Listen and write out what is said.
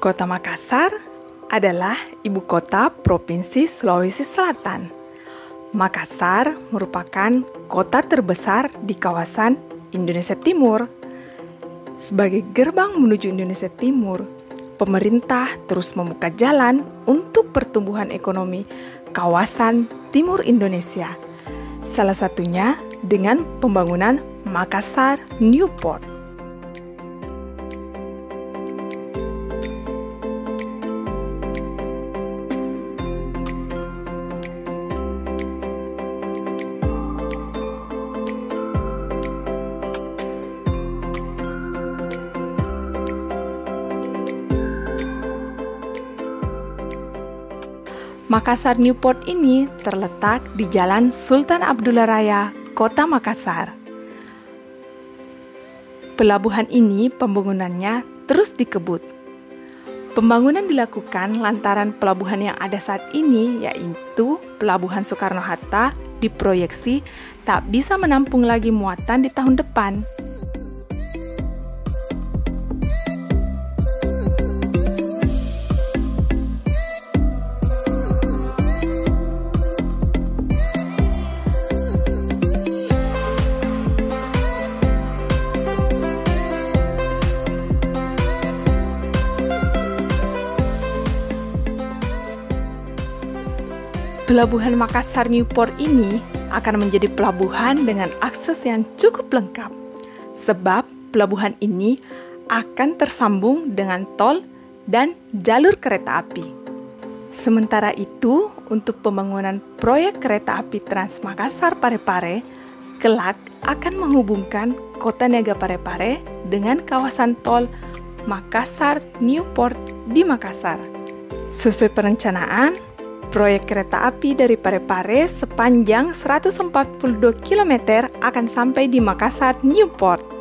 Kota Makassar adalah ibu kota Provinsi Sulawesi Selatan. Makassar merupakan kota terbesar di kawasan Indonesia Timur. Sebagai gerbang menuju Indonesia Timur, pemerintah terus membuka jalan untuk pertumbuhan ekonomi kawasan Timur Indonesia. Salah satunya dengan pembangunan Makassar New Port. Makassar Newport ini terletak di Jalan Sultan Abdullah Raya, Kota Makassar. Pelabuhan ini pembangunannya terus dikebut. Pembangunan dilakukan lantaran pelabuhan yang ada saat ini, yaitu Pelabuhan Soekarno-Hatta, diproyeksi tak bisa menampung lagi muatan di tahun depan. Pelabuhan Makassar Newport ini akan menjadi pelabuhan dengan akses yang cukup lengkap, sebab pelabuhan ini akan tersambung dengan tol dan jalur kereta api. Sementara itu, untuk pembangunan proyek kereta api Trans Makassar Parepare, kelak akan menghubungkan Kota Niaga Parepare dengan kawasan tol Makassar Newport di Makassar. Sesuai perencanaan, proyek kereta api dari Parepare sepanjang 142 km akan sampai di Makassar Newport.